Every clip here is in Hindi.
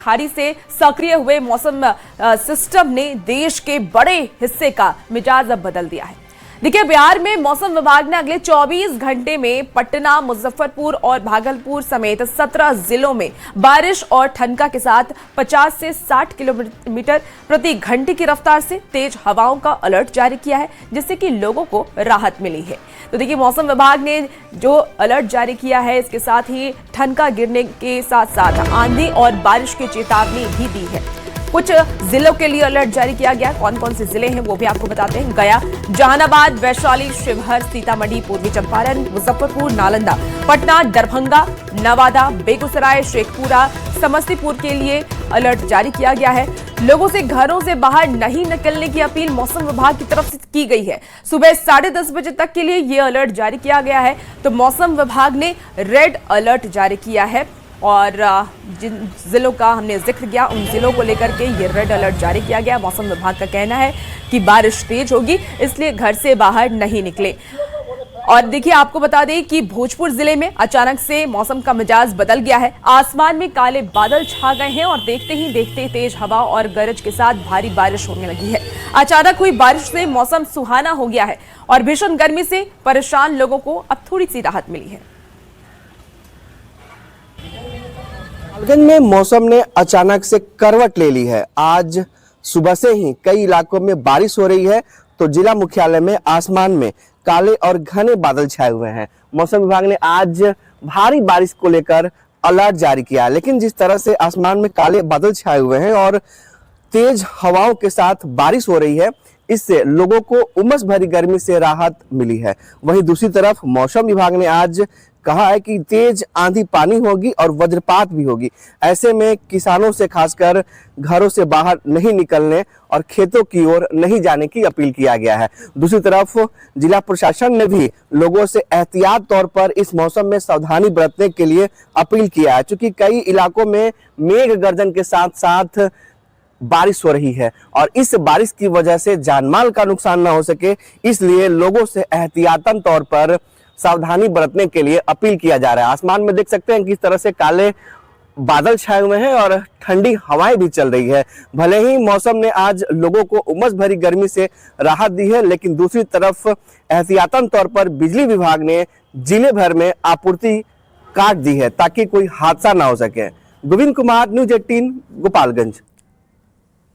खाड़ी से सक्रिय हुए मौसम सिस्टम ने देश के बड़े हिस्से का मिजाज अब बदल दिया है। देखिए, बिहार में मौसम विभाग ने अगले 24 घंटे में पटना, मुजफ्फरपुर और भागलपुर समेत 17 जिलों में बारिश और ठनका के साथ 50 से 60 किलोमीटर प्रति घंटे की रफ्तार से तेज हवाओं का अलर्ट जारी किया है, जिससे कि लोगों को राहत मिली है। तो देखिए, मौसम विभाग ने जो अलर्ट जारी किया है, इसके साथ ही ठनका गिरने के साथ साथ आंधी और बारिश की चेतावनी भी दी है। कुछ जिलों के लिए अलर्ट जारी किया गया। कौन कौन से जिले हैं वो भी आपको बताते हैं। गया, जहानाबाद, वैशाली, शिवहर, सीतामढ़ी, पूर्वी चंपारण, मुजफ्फरपुर, नालंदा, पटना, दरभंगा, नवादा, बेगूसराय, शेखपुरा, समस्तीपुर के लिए अलर्ट जारी किया गया है। लोगों से घरों से बाहर नहीं निकलने की अपील मौसम विभाग की तरफ से की गई है। सुबह 10:30 बजे तक के लिए यह अलर्ट जारी किया गया है। तो मौसम विभाग ने रेड अलर्ट जारी किया है और जिन जिलों का हमने जिक्र किया उन जिलों को लेकर के ये रेड अलर्ट जारी किया गया। मौसम विभाग का कहना है कि बारिश तेज होगी, इसलिए घर से बाहर नहीं निकले। और देखिए, आपको बता दें कि भोजपुर जिले में अचानक से मौसम का मिजाज बदल गया है। आसमान में काले बादल छा गए हैं और देखते ही देखते तेज हवा और गरज के साथ भारी बारिश होने लगी है। अचानक हुई बारिश से मौसम सुहाना हो गया है और भीषण गर्मी से परेशान लोगों को अब थोड़ी सी राहत मिली है। गोपालगंज में मौसम ने अचानक से करवट ले ली है। आज सुबह से ही कई इलाकों में बारिश हो रही है, तो जिला मुख्यालय में आसमान में काले और घने बादल छाए हुए हैं। मौसम विभाग ने आज भारी बारिश को लेकर अलर्ट जारी किया है, लेकिन जिस तरह से आसमान में काले बादल छाए हुए हैं और तेज हवाओं के साथ बारिश हो रही है, इससे लोगों को उमस भरी गर्मी से राहत मिली है। वहीं दूसरी तरफ मौसम विभाग ने आज कहा है कि तेज आंधी पानी होगी और वज्रपात भी होगी। ऐसे में किसानों से खासकर घरों से बाहर नहीं निकलने और खेतों की ओर नहीं जाने की अपील किया गया है। दूसरी तरफ जिला प्रशासन ने भी लोगों से एहतियात तौर पर इस मौसम में सावधानी बरतने के लिए अपील किया है, क्योंकि कई इलाकों में मेघ गर्जन के साथ साथ बारिश हो रही है और इस बारिश की वजह से जानमाल का नुकसान ना हो सके, इसलिए लोगों से एहतियातन तौर पर सावधानी बरतने के लिए अपील किया जा रहा है। आसमान में देख सकते हैं किस तरह से काले बादल छाए हुए हैं और ठंडी हवाएं भी चल रही है। भले ही मौसम ने आज लोगों को उमस भरी गर्मी से राहत दी है, लेकिन दूसरी तरफ एहतियातन तौर पर बिजली विभाग ने जिले भर में आपूर्ति काट दी है ताकि कोई हादसा ना हो सके। गोविंद कुमार, न्यूज़ 18, गोपालगंज।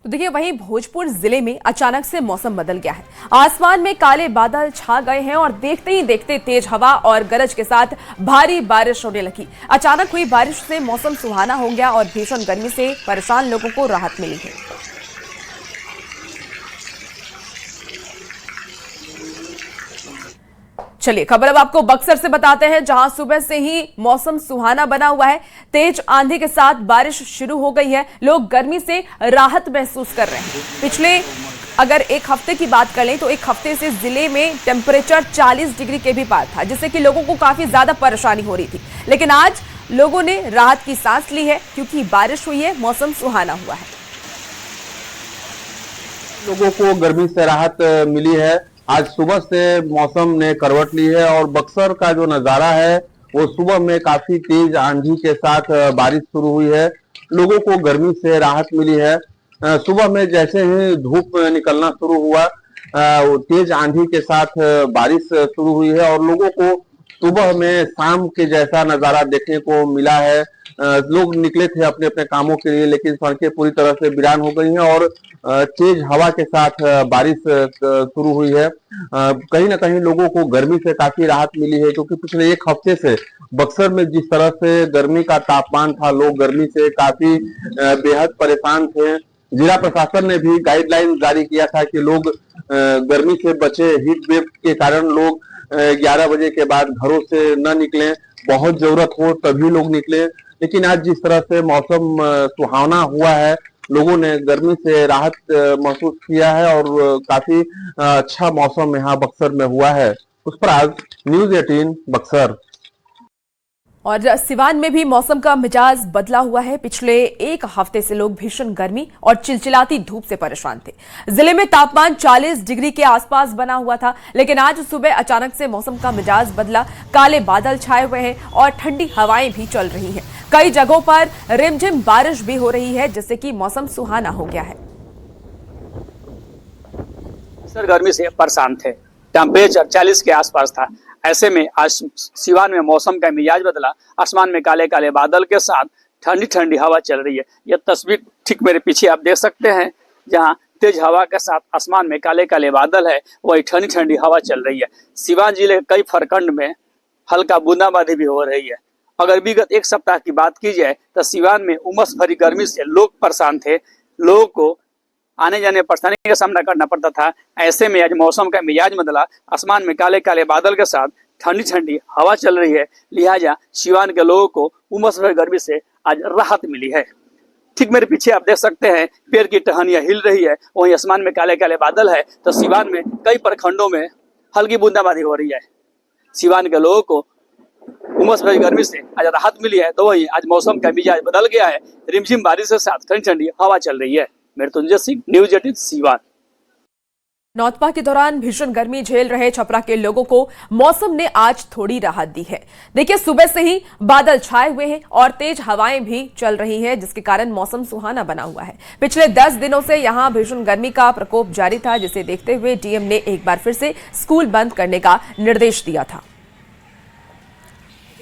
तो देखिए, वहीं भोजपुर जिले में अचानक से मौसम बदल गया है। आसमान में काले बादल छा गए हैं और देखते ही देखते तेज हवा और गरज के साथ भारी बारिश होने लगी। अचानक हुई बारिश से मौसम सुहाना हो गया और भीषण गर्मी से परेशान लोगों को राहत मिली है। चलिए, खबर अब आपको बक्सर से बताते हैं, जहां सुबह से ही मौसम सुहाना बना हुआ है। तेज आंधी के साथ बारिश शुरू हो गई है। लोग गर्मी से राहत महसूस कर रहे हैं। पिछले अगर एक हफ्ते की बात करें तो एक हफ्ते से जिले में टेम्परेचर 40 डिग्री के भी पार था, जिससे कि लोगों को काफी ज्यादा परेशानी हो रही थी। लेकिन आज लोगों ने राहत की सांस ली है, क्योंकि बारिश हुई है, मौसम सुहाना हुआ है। लोगों को गर्मी से राहत मिली है। आज सुबह से मौसम ने करवट ली है और बक्सर का जो नजारा है वो सुबह में काफी तेज आंधी के साथ बारिश शुरू हुई है। लोगों को गर्मी से राहत मिली है। सुबह में जैसे ही धूप निकलना शुरू हुआ, तेज आंधी के साथ बारिश शुरू हुई है और लोगों को सुबह में शाम के जैसा नजारा देखने को मिला है। लोग निकले थे अपने अपने कामों के लिए, लेकिन सड़कें पूरी तरह से वीरान हो गई हैं और तेज हवा के साथ बारिश शुरू हुई है। कहीं ना कहीं लोगों को गर्मी से काफी राहत मिली है, क्योंकि पिछले एक हफ्ते से बक्सर में जिस तरह से गर्मी का तापमान था, लोग गर्मी से काफी बेहद परेशान थे। जिला प्रशासन ने भी गाइडलाइन जारी किया था कि लोग गर्मी से बचे। हीट वेव के कारण लोग 11 बजे के बाद घरों से न निकलें, बहुत जरूरत हो तभी लोग निकले। लेकिन आज जिस तरह से मौसम सुहावना हुआ है, लोगों ने गर्मी से राहत महसूस किया है और काफी अच्छा मौसम यहाँ बक्सर में हुआ है। उस पर आज न्यूज़ 18 बक्सर। और सिवान में भी मौसम का मिजाज बदला हुआ है। पिछले एक हफ्ते से लोग भीषण गर्मी और चिलचिलाती धूप से परेशान थे। जिले में तापमान 40 डिग्री के आसपास बना हुआ था, लेकिन आज सुबह अचानक से मौसम का मिजाज बदला। काले बादल छाए हुए हैं और ठंडी हवाएं भी चल रही हैं। कई जगहों पर रिमझिम बारिश भी हो रही है, जिससे कि मौसम सुहाना हो गया है। सर गर्मी से परेशान थे, टेम्परेचर 40 के आसपास था। ऐसे में आज सिवान में मौसम का मिजाज बदला। आसमान में काले काले बादल के साथ ठंडी ठंडी हवा चल रही है। यह तस्वीर ठीक मेरे पीछे आप देख सकते हैं, जहां तेज हवा के साथ आसमान में काले काले बादल है, वही ठंडी ठंडी हवा चल रही है। सिवान जिले के कई प्रखंड में हल्का बूंदाबांदी भी हो रही है। अगर विगत एक सप्ताह की बात की जाए तो सिवान में उमस भरी गर्मी से लोग परेशान थे। लोगों को आने जाने परेशानी का सामना करना पड़ता था। ऐसे में आज मौसम का मिजाज बदला। आसमान में काले काले बादल के साथ ठंडी ठंडी हवा चल रही है, लिहाजा सिवान के लोगों को उमस भरी गर्मी से आज राहत मिली है। ठीक मेरे पीछे आप देख सकते हैं, पेड़ की टहनियां हिल रही है, वहीं आसमान में काले काले बादल है। तो सिवान में कई प्रखंडों में हल्की बूंदाबांदी हो रही है। सिवान के लोगों को उमस भरी गर्मी से आज राहत मिली है। तो वहीं आज मौसम का मिजाज बदल गया है। रिमझिम बारिश के साथ ठंडी ठंडी हवा चल रही है। मृत्युंजय सिंह, न्यूज 18 सिवान। नौतपा के दौरान भीषण गर्मी झेल रहे छपरा के लोगों को मौसम ने आज थोड़ी राहत दी है। देखिए, सुबह से ही बादल छाए हुए हैं और तेज हवाएं भी चल रही हैं, जिसके कारण मौसम सुहाना बना हुआ है। पिछले 10 दिनों से यहां भीषण गर्मी का प्रकोप जारी था, जिसे देखते हुए डीएम ने एक बार फिर से स्कूल बंद करने का निर्देश दिया था।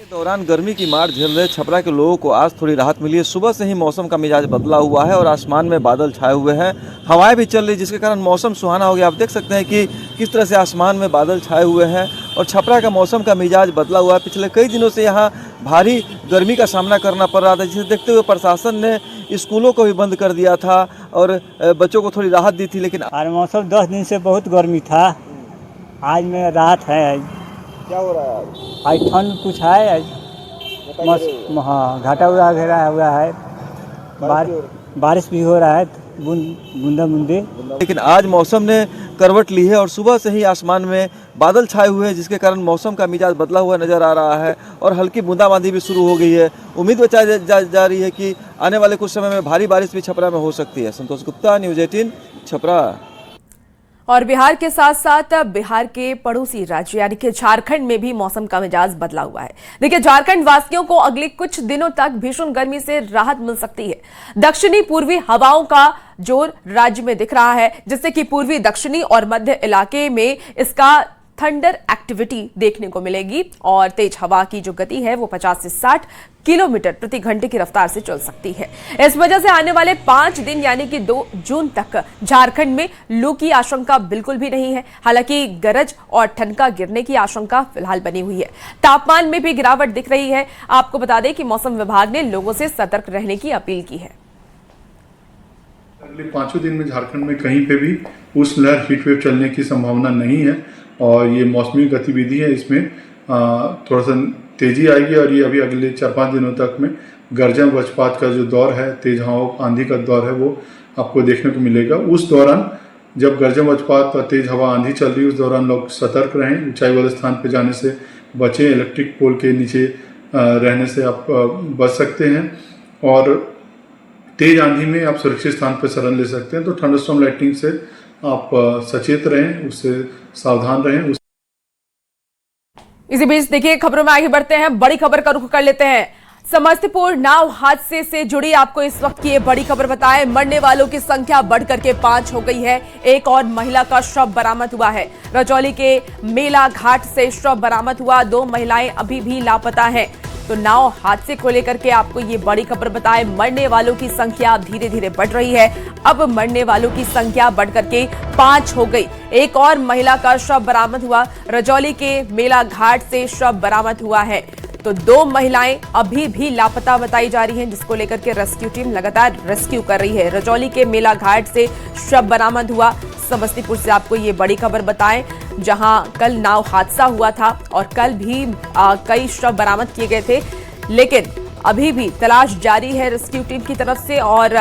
दौरान गर्मी की मार झेल रहे छपरा के लोगों को आज थोड़ी राहत मिली है। सुबह से ही मौसम का मिजाज बदला हुआ है और आसमान में बादल छाए हुए हैं, हवाएं भी चल रही, जिसके कारण मौसम सुहाना हो गया। आप देख सकते हैं कि किस तरह से आसमान में बादल छाए हुए हैं और छपरा का मौसम का मिजाज बदला हुआ है। पिछले कई दिनों से यहाँ भारी गर्मी का सामना करना पड़ रहा था, जिसे देखते हुए प्रशासन ने स्कूलों को भी बंद कर दिया था और बच्चों को थोड़ी राहत दी थी। लेकिन और मौसम 10 दिन से बहुत गर्मी था, आज में राहत है। क्या हो रहा है आज ठंड कुछ है, हाँ घाटा हुआ घेरा हुआ है, बारिश भी हो रहा है, बूंदा बूंदे। लेकिन आज मौसम ने करवट ली है और सुबह से ही आसमान में बादल छाए हुए हैं, जिसके कारण मौसम का मिजाज बदला हुआ नजर आ रहा है और हल्की बूंदाबांदी भी शुरू हो गई है। उम्मीद बताई जा रही है कि आने वाले कुछ समय में भारी बारिश भी छपरा में हो सकती है। संतोष गुप्ता, न्यूज 18 छपरा। और बिहार के साथ साथ बिहार के पड़ोसी राज्य यानी कि झारखंड में भी मौसम का मिजाज बदला हुआ है। देखिए, झारखंड वासियों को अगले कुछ दिनों तक भीषण गर्मी से राहत मिल सकती है। दक्षिणी पूर्वी हवाओं का जोर राज्य में दिख रहा है, जिससे कि पूर्वी, दक्षिणी और मध्य इलाके में इसका थंडर एक्टिविटी देखने को मिलेगी और तेज हवा की जो गति है वो 50 से 60 किलोमीटर प्रति घंटे की रफ्तार से चल सकती है। इस वजह से आने वाले 5 दिन यानी कि 2 जून तक झारखंड में लू की आशंका बिल्कुल भी नहीं है। हालांकि गरज और ठनका गिरने की आशंका फिलहाल बनी हुई है। तापमान में भी गिरावट दिख रही है। आपको बता दें कि मौसम विभाग ने लोगों से सतर्क रहने की अपील की है। अगले 5 दिन में झारखंड में कहीं पे भी उष्णलहर हीटवेव चलने की संभावना नहीं है और ये मौसमी गतिविधि है, इसमें थोड़ा सा तेजी आएगी और ये अभी अगले 4-5 दिनों तक में गर्जन वज्रपात का जो दौर है, तेज हवाओं आंधी का दौर है, वो आपको देखने को मिलेगा। उस दौरान जब गर्जन वज्रपात और तेज हवा आंधी चल रही है, उस दौरान लोग सतर्क रहें, ऊंचाई वाले स्थान पर जाने से बचें, इलेक्ट्रिक पोल के नीचे रहने से आप बच सकते हैं और तेज आंधी में आप सुरक्षित स्थान पर शरण ले सकते हैं। तो थंडरस्टॉर्म लाइटनिंग से आप सचेत रहें, उससे सावधान रहें। इसी बीच देखिए, खबरों में आगे बढ़ते हैं। बड़ी खबर का रुख कर लेते हैं। समस्तीपुर नाव हादसे से जुड़ी आपको इस वक्त की ये बड़ी खबर बताएं। मरने वालों की संख्या बढ़कर के 5 हो गई है। एक और महिला का शव बरामद हुआ है। रजौली के मेला घाट से शव बरामद हुआ। 2 महिलाएं अभी भी लापता हैं। तो नाव हादसे को लेकर के आपको ये बड़ी खबर बताएं। मरने वालों की संख्या धीरे धीरे बढ़ रही है। अब मरने वालों की संख्या बढ़कर के 5 हो गई। एक और महिला का शव बरामद हुआ। रजौली के मेला घाट से शव बरामद हुआ है। तो 2 महिलाएं अभी भी लापता बताई जा रही हैं, जिसको लेकर के रेस्क्यू टीम लगातार रेस्क्यू कर रही है। रजौली के मेला घाट से शव बरामद हुआ। समस्तीपुर से आपको ये बड़ी खबर बताएं, जहां कल नाव हादसा हुआ था और कल भी कई शव बरामद किए गए थे, लेकिन अभी भी तलाश जारी है रेस्क्यू टीम की तरफ से और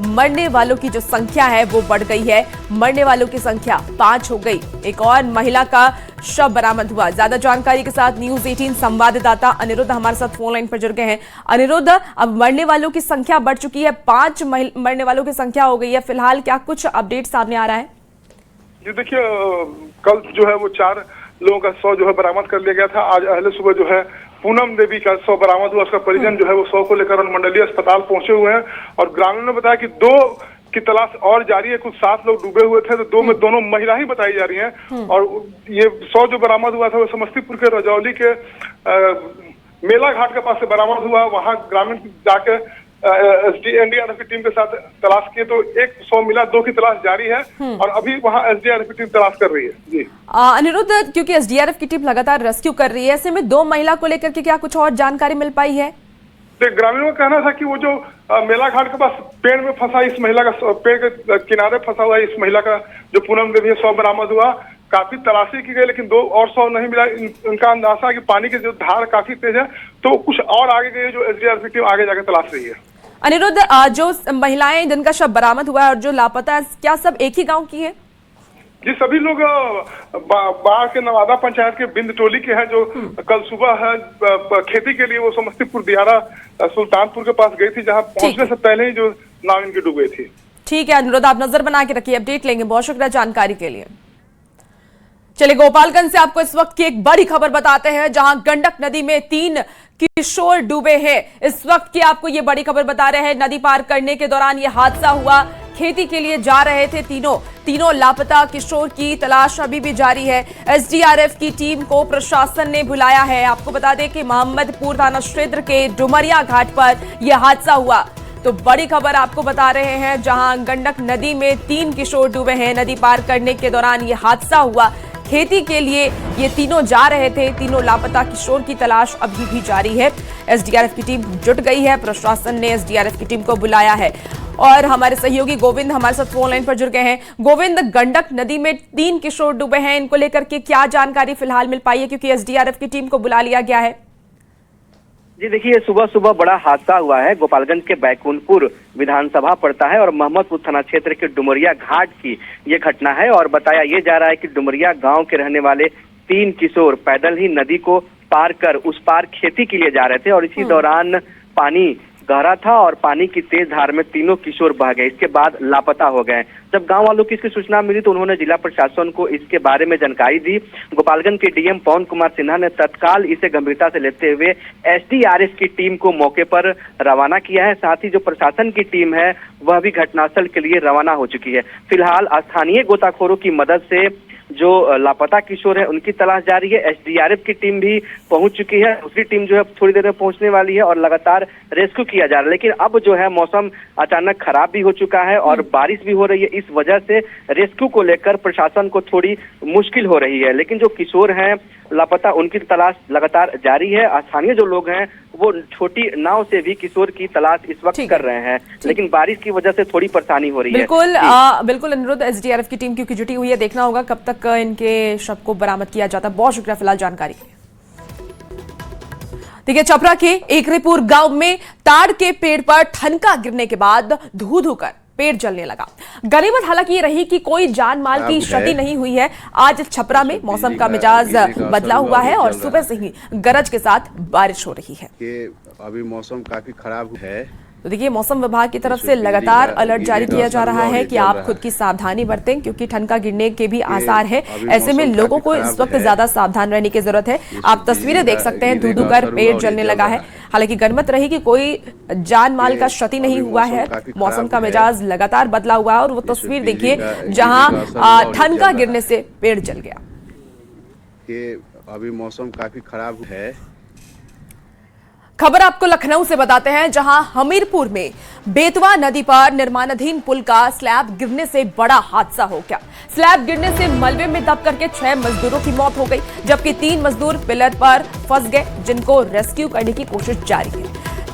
मरने वालों की जो संख्या है वो बढ़ गई है। मरने वालों की संख्या 5 हो गई। एक और महिला का शव बरामद हुआ। ज्यादा जानकारी के साथ न्यूज 18 संवाददाता अनिरुद्ध हमारे साथ फोन लाइन पर जुड़ गए हैं। अनिरुद्ध, अब मरने वालों की संख्या बढ़ चुकी है, 5 मरने वालों की संख्या हो गई है। फिलहाल क्या कुछ अपडेट सामने आ रहा है? जी देखिए, कल जो है वो 4 लोगों का शव जो है बरामद कर लिया गया था। आज अहले सुबह जो है पूनम देवी का शव बरामद हुआ। उसका परिजन जो है वो शव को लेकर अनुमंडलीय अस्पताल पहुंचे हुए हैं और ग्रामीणों ने बताया कि 2 की तलाश और जारी है। कुछ 7 लोग डूबे हुए थे तो 2 में दोनों महिला ही बताई जा रही हैं। और ये शव जो बरामद हुआ था वो समस्तीपुर के रजौली के मेला घाट के पास से बरामद हुआ। वहां ग्रामीण जाकर एसडीआरएफ की टीम के साथ तलाश किए तो 1 शव मिला, 2 की तलाश जारी है और अभी वहां एसडीआरएफ की टीम तलाश कर रही है। जी अनिरुद्ध, क्योंकि एसडीआरएफ की टीम लगातार रेस्क्यू कर रही है, ऐसे में 2 महिला को लेकर के क्या कुछ और जानकारी मिल पाई है? ग्रामीणों का कहना था कि वो जो मेला घाट के पास पेड़ में फंसा इस महिला का, पेड़ के किनारे फंसा हुआ इस महिला का जो पूनम देवी शव बरामद हुआ। काफी तलाशी की गई लेकिन 2 और शव नहीं मिला। इनका अंदाजा है कि पानी की जो धार काफी तेज है तो कुछ और आगे गई जो एसडीआरएफ की टीम आगे जाकर तलाश रही है। अनिरुद्ध, जो महिलाएं जिनका शव बरामद हुआ है और जो लापता है, क्या सब एक ही गांव की है? जी सभी लोग बाढ़ के नवादा पंचायत के बिंद टोली के हैं जो कल सुबह है खेती के लिए वो समस्तीपुर दियारा सुल्तानपुर के पास गई थी, जहां पहुंचने से पहले ही जो नाव इनकी डूब गई थी। ठीक है अनिरुद्ध, आप नजर बना के रखिए, अपडेट लेंगे। बहुत शुक्रिया जानकारी के लिए। चलिए गोपालगंज से आपको इस वक्त की एक बड़ी खबर बताते हैं, जहां गंडक नदी में 3 किशोर डूबे हैं। इस वक्त की आपको ये बड़ी खबर बता रहे हैं। नदी पार करने के दौरान ये हादसा हुआ। खेती के लिए जा रहे थे तीनों लापता किशोर की तलाश अभी भी जारी है। एसडीआरएफ की टीम को प्रशासन ने बुलाया है। आपको बता दें कि मोहम्मदपुर थाना क्षेत्र के डुमरिया घाट पर यह हादसा हुआ। तो बड़ी खबर आपको बता रहे हैं, जहां गंडक नदी में 3 किशोर डूबे हैं। नदी पार करने के दौरान यह हादसा हुआ। खेती के लिए ये तीनों जा रहे थे। तीनों लापता किशोर की तलाश अभी भी जारी है। एसडीआरएफ की टीम जुट गई है। प्रशासन ने एसडीआरएफ की टीम को बुलाया है और हमारे सहयोगी गोविंद हमारे साथ फोन लाइन पर जुड़ गए हैं। गोविंद, गंडक नदी में 3 किशोर डूबे हैं, इनको लेकर के क्या जानकारी फिलहाल मिल पाई है, क्योंकि एसडीआरएफ की टीम को बुला लिया गया है? जी देखिए, सुबह सुबह बड़ा हादसा हुआ है। गोपालगंज के बैकुंठपुर विधानसभा पड़ता है और मोहम्मदपुर थाना क्षेत्र के डुमरिया घाट की ये घटना है। और बताया ये जा रहा है कि डुमरिया गांव के रहने वाले 3 किशोर पैदल ही नदी को पार कर उस पार खेती के लिए जा रहे थे और इसी दौरान पानी गहरा था और पानी की तेज धार में तीनों किशोर बह गए। इसके बाद लापता हो गए। जब गांव वालों की इसकी सूचना मिली तो उन्होंने जिला प्रशासन को इसके बारे में जानकारी दी। गोपालगंज के डीएम पवन कुमार सिन्हा ने तत्काल इसे गंभीरता से लेते हुए एसडीआरएफ की टीम को मौके पर रवाना किया है। साथ ही जो प्रशासन की टीम है वह भी घटनास्थल के लिए रवाना हो चुकी है। फिलहाल स्थानीय गोताखोरों की मदद से जो लापता किशोर है उनकी तलाश जारी है। एसडीआरएफ की टीम भी पहुंच चुकी है। दूसरी टीम जो है थोड़ी देर में पहुंचने वाली है और लगातार रेस्क्यू किया जा रहा है। लेकिन अब जो है मौसम अचानक खराब भी हो चुका है और बारिश भी हो रही है। इस वजह से रेस्क्यू को लेकर प्रशासन को थोड़ी मुश्किल हो रही है। लेकिन जो किशोर हैं लापता, उनकी तलाश लगातार जारी है। स्थानीय जो लोग हैं वो छोटी नाव से भी किशोर की तलाश इस वक्त कर रहे हैं, लेकिन बारिश की वजह से थोड़ी परेशानी हो रही है। बिल्कुल अनिरुद्ध, एसडीआरएफ की टीम क्योंकि जुटी हुई है, देखना होगा कब तक इनके शव को बरामद किया जाता है। बहुत शुक्रिया फिलहाल जानकारी के लिए। देखिए, छपरा के एकरेपुर गांव में ताड़ के पेड़ पर ठनका गिरने के बाद धू कर पेड़ जलने लगा। गनीमत हालांकि ये रही कि कोई जान माल की क्षति नहीं हुई है। आज छपरा में मौसम का मिजाज बदला हुआ है और सुबह से ही गरज के साथ बारिश हो रही है। अभी मौसम काफी खराब है। तो देखिए, मौसम विभाग की तरफ से लगातार अलर्ट जारी किया जा रहा है कि आप खुद की सावधानी बरतें, क्योंकि ठनका गिरने के भी आसार है। ऐसे में लोगों को इस वक्त ज्यादा सावधान रहने की जरूरत है। आप तस्वीरें देख सकते हैं, धू कर पेड़ जलने लगा है। हालांकि गनीमत रही कि कोई जान माल का क्षति नहीं हुआ है। मौसम का मिजाज लगातार बदला हुआ है और वो तस्वीर देखिए जहां ठनका गिरने से पेड़ जल गया। अभी मौसम काफी खराब है। खबर आपको लखनऊ से बताते हैं, जहां हमीरपुर में बेतवा नदी पर निर्माणाधीन पुल का स्लैब गिरने से बड़ा हादसा हो गया। स्लैब गिरने से मलबे में दब करके 6 मजदूरों की मौत हो गई, जबकि 3 मजदूर पिलर पर फंस गए, जिनको रेस्क्यू करने की कोशिश जारी है।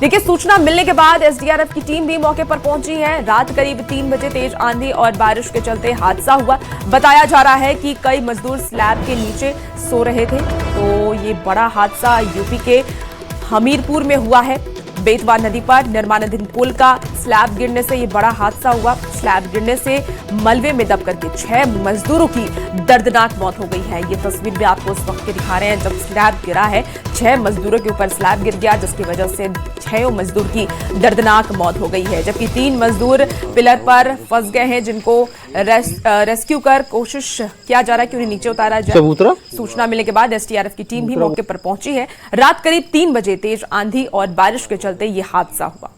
देखिए, सूचना मिलने के बाद एसडीआरएफ की टीम भी मौके पर पहुंची है। रात करीब 3 बजे तेज आंधी और बारिश के चलते हादसा हुआ। बताया जा रहा है कि कई मजदूर स्लैब के नीचे सो रहे थे। तो ये बड़ा हादसा यूपी के हमीरपुर में हुआ है। बेतवा नदी पर निर्माणाधीन पुल का स्लैब गिरने से ये बड़ा हादसा हुआ। स्लैब गिरने से मलबे में दब करके 6 मजदूरों की दर्दनाक मौत हो गई है। ये तस्वीर भी आपको उस वक्त की दिखा रहे हैं जब स्लैब गिरा है। 6 मजदूरों के ऊपर स्लैब गिर गया, जिसकी वजह से 6 मजदूर की दर्दनाक मौत हो गई है, जबकि 3 मजदूर पिलर पर फंस गए हैं, जिनको रेस्क्यू कर कोशिश किया जा रहा है कि उन्हें नीचे उतारा जाए। सूचना मिलने के बाद एसडीआरएफ की टीम भी मौके पर पहुंची है। रात करीब 3 बजे तेज आंधी और बारिश के चलते ये हादसा हुआ।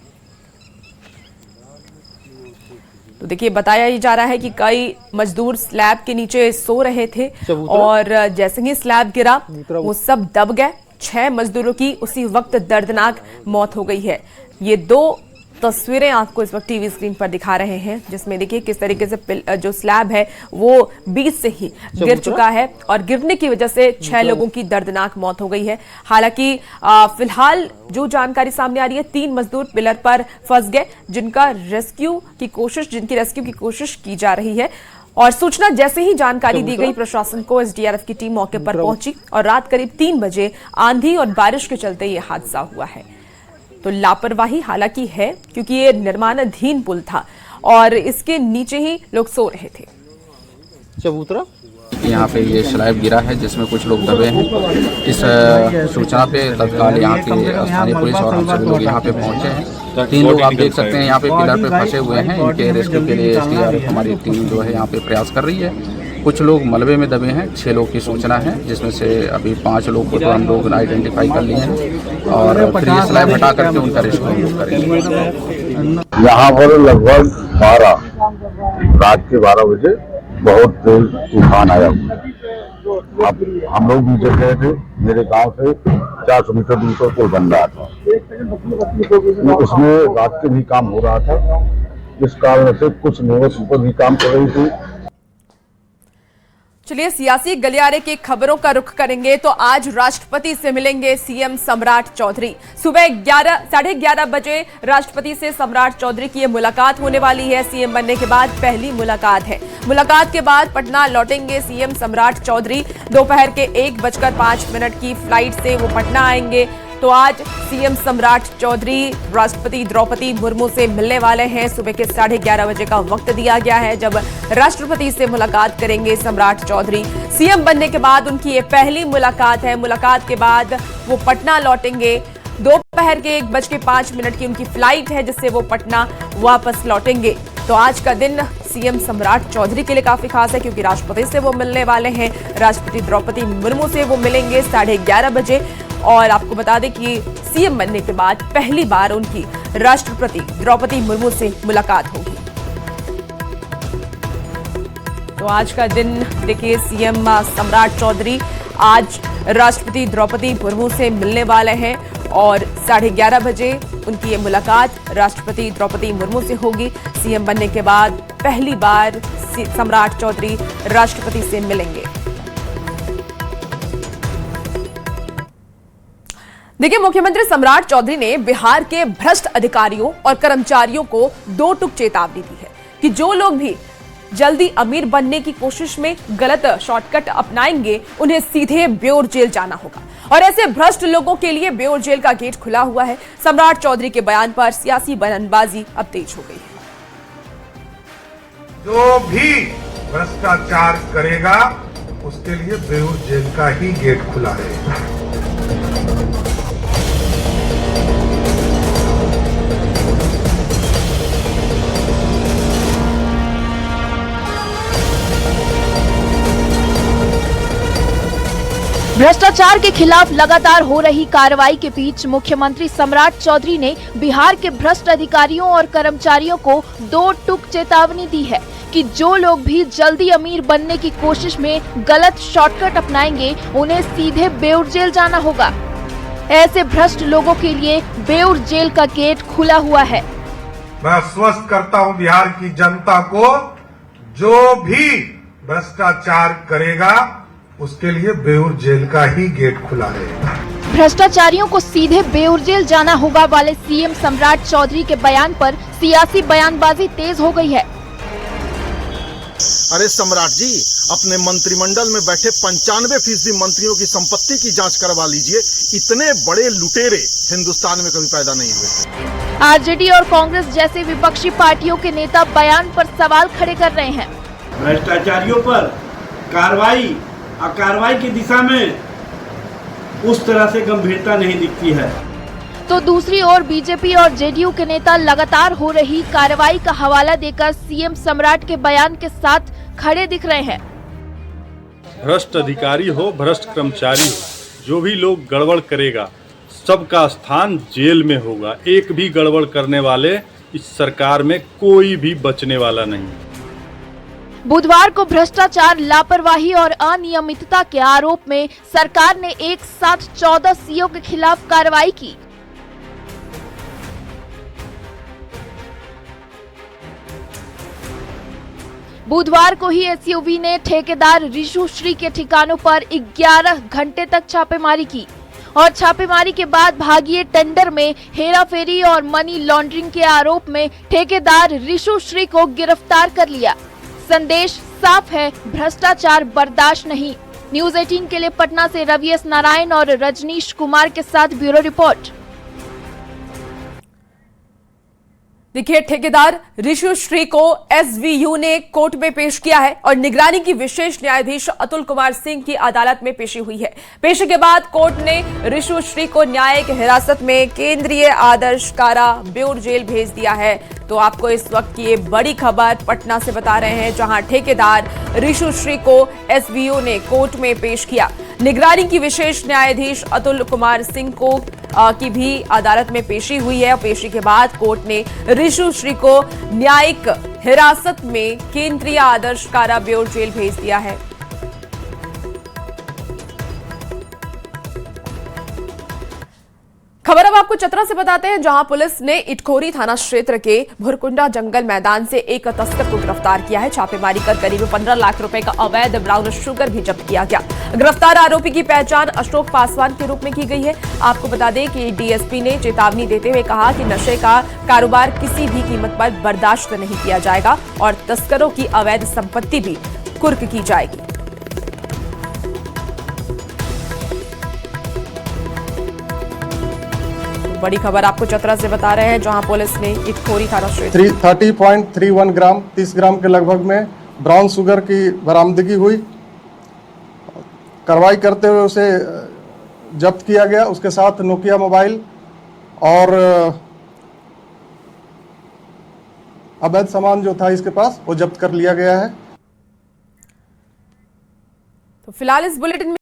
तो देखिए, बताया ही जा रहा है कि कई मजदूर स्लैब के नीचे सो रहे थे और जैसे ही स्लैब गिरा वो सब दब गए। 6 मजदूरों की उसी वक्त दर्दनाक मौत हो गई है। ये 2 तस्वीरें आपको इस वक्त टीवी स्क्रीन पर दिखा रहे हैं, जिसमें देखिए किस तरीके से जो स्लैब है वो बीच से ही गिर चुका है और गिरने की वजह से 6 लोगों की दर्दनाक मौत हो गई है। हालांकि फिलहाल जो जानकारी सामने आ रही है, 3 मजदूर पिलर पर फंस गए, जिनकी रेस्क्यू की कोशिश की जा रही है। और सूचना जैसे ही जानकारी दी गई प्रशासन को, एसडीआरएफ की टीम मौके पर पहुंची और रात करीब 3 बजे आंधी और बारिश के चलते ये हादसा हुआ है। तो लापरवाही हालांकि है, क्योंकि ये निर्माणाधीन पुल था और इसके नीचे ही लोग सो रहे थे। चबूतरा यहाँ पे ये स्लैब गिरा है जिसमें कुछ लोग दबे हैं। इस सूचना पे तत्काल यहाँ की स्थानीय पुलिस और हम सभी लोग यहाँ पे पहुँचे हैं। 3 लोग आप देख सकते हैं यहाँ पे पिलर पे फंसे हुए हैं। इनके रेस्क्यू के लिए एसडीआरएफ हमारी टीम जो है यहाँ पे प्रयास कर रही है। कुछ लोग मलबे में दबे हैं, 6 लोग की सूचना है, जिसमें से अभी 5 लोग को तो हम लोग आइडेंटिफाई कर लिए हैं और फिर ये स्लैब हटा करके उनका रेस्क्यू हम लोग करेंगे। यहाँ पर लगभग रात के 12 बजे बहुत तेज तूफान आया। अब हम लोग नीचे गए थे, मेरे गांव से 400 मीटर दूर पर पुल बन रहा था, उसमें रात के भी काम हो रहा था। इस कारण से कुछ लेबर ऊपर भी काम कर रही थी। चलिए, सियासी गलियारे की खबरों का रुख करेंगे तो आज राष्ट्रपति से मिलेंगे सीएम सम्राट चौधरी। सुबह 11:30 बजे राष्ट्रपति से सम्राट चौधरी की ये मुलाकात होने वाली है। सीएम बनने के बाद पहली मुलाकात है। मुलाकात के बाद पटना लौटेंगे सीएम सम्राट चौधरी। दोपहर के 1:05 की फ्लाइट से वो पटना आएंगे। तो आज सीएम सम्राट चौधरी राष्ट्रपति द्रौपदी मुर्मू से मिलने वाले हैं। सुबह के 11:30 बजे का वक्त दिया गया है जब राष्ट्रपति से मुलाकात करेंगे सम्राट चौधरी। सीएम बनने के बाद उनकी ये पहली मुलाकात है। मुलाकात के बाद वो पटना लौटेंगे। दोपहर के 1:05 की उनकी फ्लाइट है, जिससे वो पटना वापस लौटेंगे। तो आज का दिन सीएम सम्राट चौधरी के लिए काफी खास है, क्योंकि राष्ट्रपति से वो मिलने वाले हैं। राष्ट्रपति द्रौपदी मुर्मू से वो मिलेंगे 11:30 बजे। और आपको बता दें कि सीएम बनने के बाद पहली बार उनकी राष्ट्रपति द्रौपदी मुर्मू से मुलाकात होगी। तो आज का दिन देखिए, सीएम सम्राट चौधरी आज राष्ट्रपति द्रौपदी मुर्मू से मिलने वाले हैं और 11:30 बजे उनकी ये मुलाकात राष्ट्रपति द्रौपदी मुर्मू से होगी। सीएम बनने के बाद पहली बार सम्राट चौधरी राष्ट्रपति से मिलेंगे। देखिए, मुख्यमंत्री सम्राट चौधरी ने बिहार के भ्रष्ट अधिकारियों और कर्मचारियों को 2 टूक चेतावनी दी है कि जो लोग भी जल्दी अमीर बनने की कोशिश में गलत शॉर्टकट अपनाएंगे, उन्हें सीधे बेऊर जेल जाना होगा। और ऐसे भ्रष्ट लोगों के लिए बेऊर जेल का गेट खुला हुआ है। सम्राट चौधरी के बयान पर सियासी बयानबाजी अब तेज हो गई है। जो भी भ्रष्टाचार करेगा उसके लिए बेऊर जेल का ही गेट खुला रहेगा। भ्रष्टाचार के खिलाफ लगातार हो रही कार्रवाई के बीच मुख्यमंत्री सम्राट चौधरी ने बिहार के भ्रष्ट अधिकारियों और कर्मचारियों को 2 टूक चेतावनी दी है कि जो लोग भी जल्दी अमीर बनने की कोशिश में गलत शॉर्टकट अपनाएंगे, उन्हें सीधे बेऊर जेल जाना होगा। ऐसे भ्रष्ट लोगों के लिए बेऊर जेल का गेट खुला हुआ है। मैं आश्वस्त करता हूं बिहार की जनता को, जो भी भ्रष्टाचार करेगा उसके लिए बेऊर जेल का ही गेट खुला रहेगा। भ्रष्टाचारियों को सीधे बेऊर जेल जाना होगा वाले सीएम सम्राट चौधरी के बयान पर सियासी बयानबाजी तेज हो गई है। अरे सम्राट जी, अपने मंत्रिमंडल में बैठे 95% मंत्रियों की संपत्ति की जांच करवा लीजिए। इतने बड़े लुटेरे हिंदुस्तान में कभी पैदा नहीं हुए। आरजेडी और कांग्रेस जैसे विपक्षी पार्टियों के नेता बयान पर सवाल खड़े कर रहे हैं। भ्रष्टाचारियों पर कार्रवाई और कार्रवाई की दिशा में उस तरह से गंभीरता नहीं दिखती है। तो दूसरी ओर बीजेपी और जेडीयू के नेता लगातार हो रही कार्रवाई का हवाला देकर सीएम सम्राट के बयान के साथ खड़े दिख रहे हैं। भ्रष्ट अधिकारी हो, भ्रष्ट कर्मचारी हो, जो भी लोग गड़बड़ करेगा सबका स्थान जेल में होगा। एक भी गड़बड़ करने वाले इस सरकार में कोई भी बचने वाला नहीं। बुधवार को भ्रष्टाचार, लापरवाही और अनियमितता के आरोप में सरकार ने एक साथ 14 सीओ के खिलाफ कार्रवाई की। बुधवार को ही एसयूवी ने ठेकेदार रिशु श्री के ठिकानों पर 11 घंटे तक छापेमारी की और छापेमारी के बाद भागीय टेंडर में हेराफेरी और मनी लॉन्ड्रिंग के आरोप में ठेकेदार रिशु श्री को गिरफ्तार कर लिया। संदेश साफ है, भ्रष्टाचार बर्दाश्त नहीं। न्यूज़ 18 के लिए पटना से रवि एस नारायण और रजनीश कुमार के साथ ब्यूरो रिपोर्ट। देखिए, ठेकेदार रिशु श्री को एसवीयू ने कोर्ट में पेश किया है और निगरानी की विशेष न्यायाधीश अतुल कुमार सिंह की अदालत में पेशी हुई है। पेशी के बाद कोर्ट ने रिशु श्री को न्यायिक हिरासत में केंद्रीय आदर्श कारा ब्यूरो जेल भेज दिया है। तो आपको इस वक्त की ये बड़ी खबर पटना से बता रहे हैं, जहां ठेकेदार रिशु श्री को एसवीयू ने कोर्ट में पेश किया। निगरानी की विशेष न्यायाधीश अतुल कुमार सिंह को की भी अदालत में पेशी हुई है। पेशी के बाद कोर्ट ने रिशु श्री को न्यायिक हिरासत में केंद्रीय आदर्श कारा ब्यूरो जेल भेज दिया है। खबर अब आपको चतरा से बताते हैं, जहां पुलिस ने इटखोरी थाना क्षेत्र के भुरकुंडा जंगल मैदान से एक तस्कर को गिरफ्तार किया है। छापेमारी कर करीब 15 लाख रुपए का अवैध ब्राउन शुगर भी जब्त किया गया। गिरफ्तार आरोपी की पहचान अशोक पासवान के रूप में की गई है। आपको बता दें कि डीएसपी ने चेतावनी देते हुए कहा कि नशे का कारोबार किसी भी कीमत पर बर्दाश्त नहीं किया जाएगा और तस्करों की अवैध संपत्ति भी कुर्क की जाएगी। बड़ी खबर आपको चतरा से बता रहे हैं, जहां पुलिस ने इटखोरी थाना क्षेत्र 30.31 ग्राम 30 ग्राम के लगभग में ब्राउन शुगर की बरामदगी हुई। कार्रवाई करते हुए उसे जब्त किया गया। उसके साथ नोकिया मोबाइल और अवैध सामान जो था इसके पास वो जब्त कर लिया गया है। तो फिलहाल इस बुलेटिन में